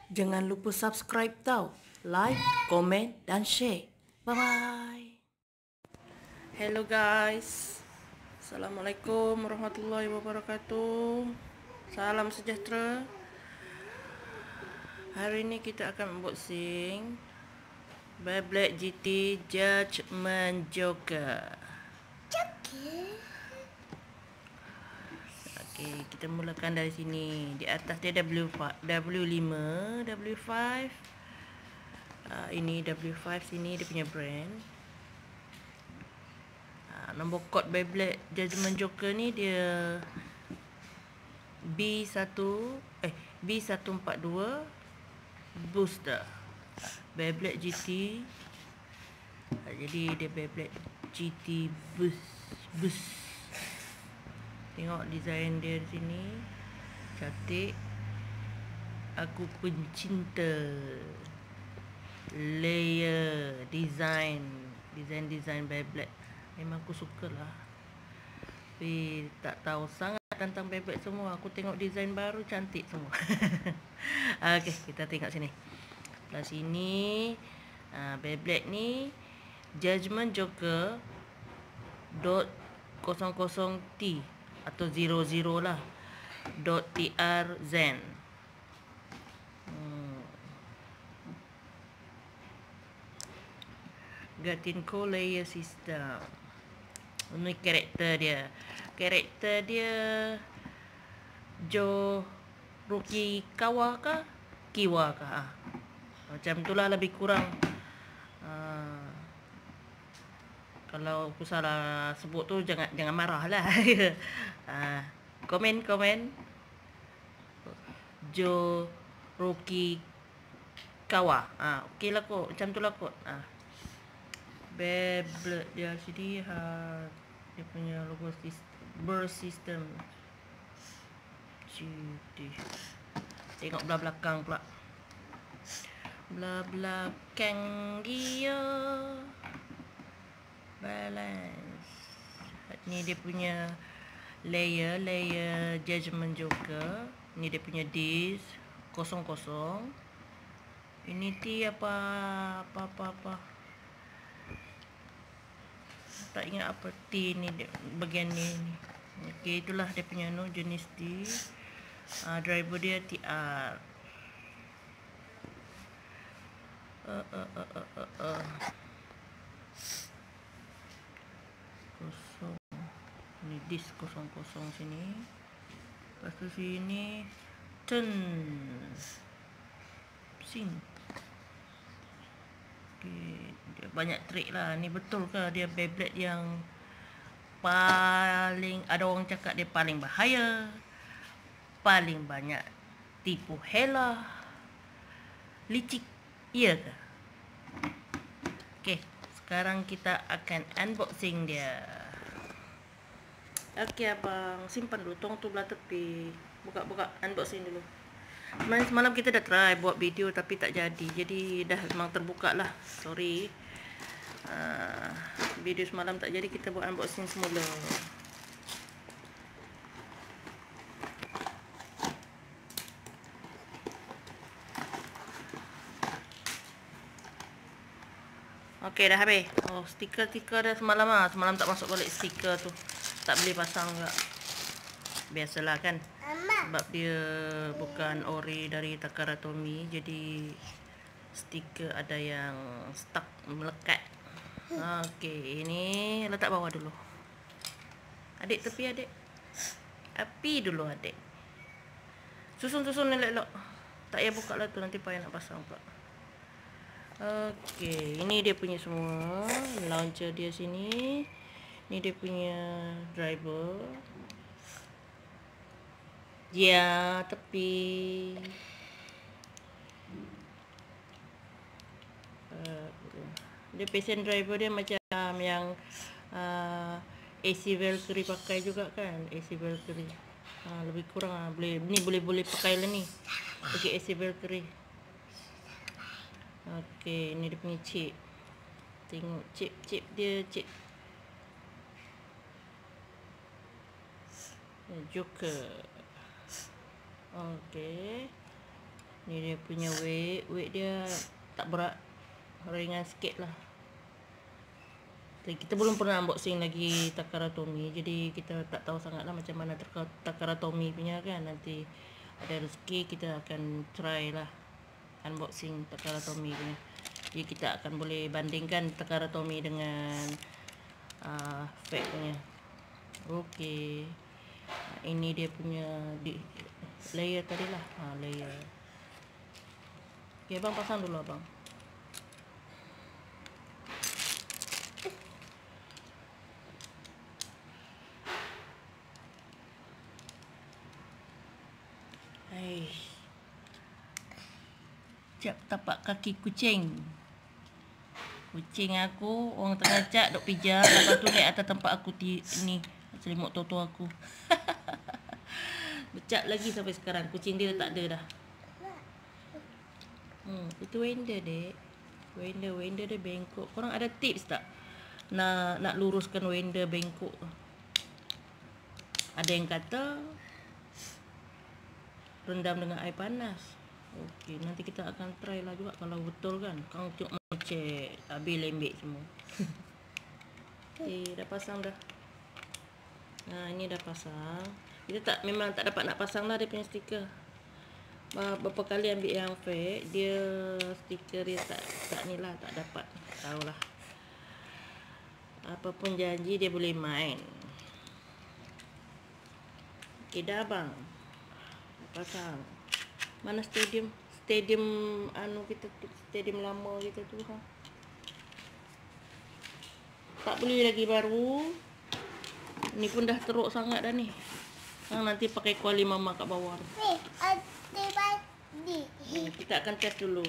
Jangan lupa subscribe tau. Like, komen dan share. Bye-bye. Hello guys. Assalamualaikum warahmatullahi wabarakatuh. Salam sejahtera. Hari ini kita akan unboxing Beyblade GT Judgment Joker. Okey, kita mulakan dari sini. Di atas dia W5, W5. Ini W5, sini dia punya brand. Nombor kod Beyblade Judgment Joker ni dia B142 Booster Beyblade GT. Jadi dia Beyblade GT Boost. Tengok design dia di sini. Cantik. Aku pencinta layer design Beyblade. Memang aku sukalah. Tapi tak tahu sangat tentang Beyblade semua. Aku tengok design baru cantik semua. Okey, kita tengok sini. Sebelah sini Beyblade ni Judgment Joker .00T atau 00 lah. .TRZ. Gatinko layer system. Ini karakter dia. Karakter dia Jo Ruki Kawa kah? Kiwa kah? Macam itulah lebih kurang. Kalau aku salah sebut tu jangan marahlah. Komen. Jo Ruki Kawa. Okey lah kot. Macam tu lah kot. Beyblade dia sini dia punya logo burst system. Tengok belah belakang pula. Belah belakang dia balance. Ni dia punya layer Judgment Joker. Ni dia punya disc 00. Ini T apa. Tak ingat apa T ni bagian ni. Okey, itulah dia punya jenis T. Driver dia TR. Kosong. Ni disk 00 sini. Lepas tu sini turn sing. Okay, dia banyak trik lah. Ni betul ke dia Beyblade yang paling, ada orang cakap dia paling bahaya, paling banyak tipu hela, licik, iya ke? Okay, sekarang kita akan unboxing dia. Okay abang, simpan dulu tong tu belah tepi. Buka unboxing dulu. Semalam kita dah try buat video tapi tak jadi. Jadi dah memang terbuka lah. Sorry. Video semalam tak jadi, kita buat unboxing semula. Okey, dah habis. Oh, stiker dah semalam lah. Semalam tak masuk balik stiker tu. Tak boleh pasang juga. Biasalah kan. Sebab dia bukan ori dari Takara Tomy, jadi stiker ada yang stuck, melekat. Okey, ini letak bawah dulu. Adik tepi adik. Api dulu adik. Susun elok-elok. Tak payah buka lah tu, nanti payah nak pasang pula. Okey, ini dia punya semua. Launcher dia sini. Ini dia punya driver. Ya, tepi. Dia passenger driver dia macam yang AC Valkyrie pakai juga kan. AC Valkyrie. Lebih kurang boleh pakai lah ni. Pakai AC Valkyrie. Okey, ini dia punya chip. Tengok chip dia, chip Joker. Okey. Ni dia punya weight. Weight dia tak berat, ringan sikit lah. Kita belum pernah unboxing lagi Takara Tomy, jadi kita tak tahu sangat lah macam mana Takara Tomy punya kan. Nanti ada rezeki kita akan try lah unboxing Takara Tomy punya. Jadi kita akan boleh bandingkan Takara Tomy dengan fake punya. Okey, ini dia punya layer tadi lah. Layer. Okey, abang pasang dulu abang. Cap tapak kaki kucing. Kucing aku orang tengah cat duk pijak, lepas tu naik atas tempat aku ni selimut toto aku. Bercat lagi sampai sekarang. Kucing dia tak ada dah. Itu wender dek. Wender dia bengkok. Korang ada tips tak nak luruskan wender bengkok? Ada yang kata rendam dengan air panas. Okey, nanti kita akan try lah juga kalau betul kan. Kang tengok macet, habis lembek semua. Okey, dah pasang dah. Ini dah pasang. Kita memang tak dapat nak pasang lah dia punya stiker. Berapa kali ambil yang fake, dia stiker dia tak ni lah, tak dapat. Tahulah. Apapun janji dia boleh main. Okey dah bang. Pasang. Mana stadium kita tu, stadium lama kita tu ha. Tak beli lagi baru. Ni pun dah teruk sangat dah ni. Nanti pakai kuali mama kat bawah. Kita akan test dulu.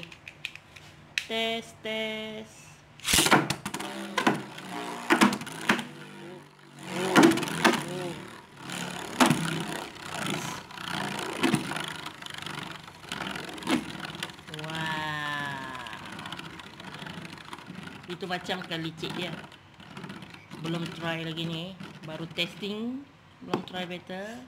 Test. Itu macam kan licik dia. Belum try lagi ni. Baru testing. Belum try better.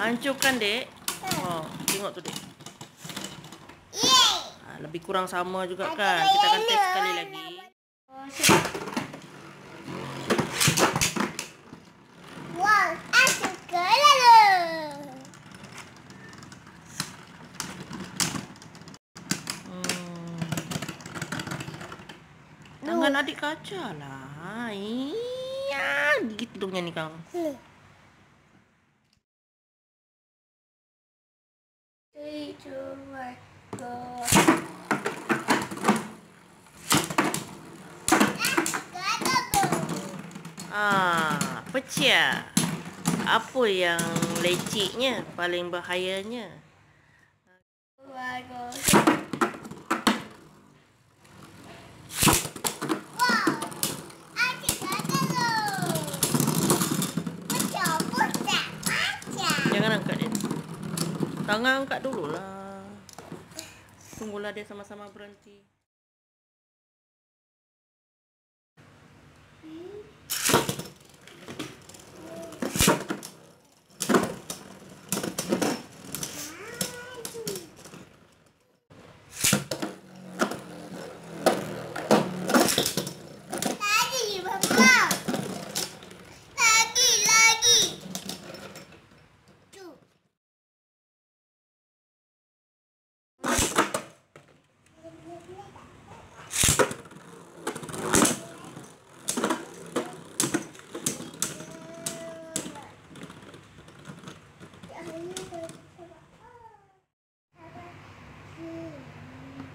Hancurkan dek. Tengok tu dek. Lebih kurang sama juga kan. Kita akan test sekali lagi. Tangan adik kaca lah. Iya, gigit hidungnya nih kang. Pecah. Apa yang leciknya, paling bahayanya? Jangan angkat dia. Tangan angkat dulu lah. Tunggulah dia sama-sama berhenti.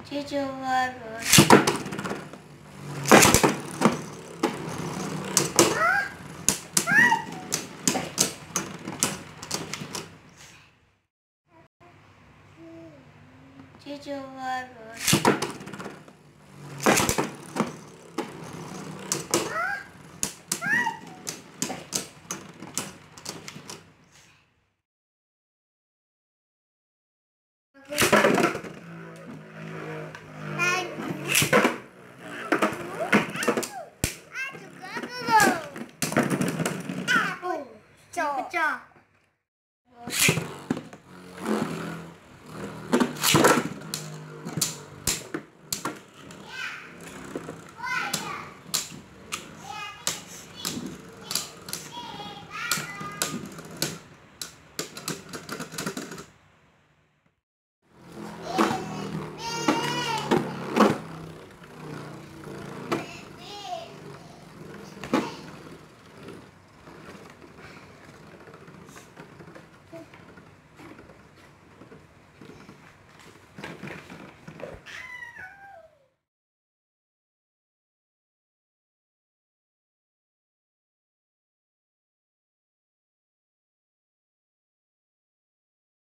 Cucu bagus. Cucu bagus. Bagus.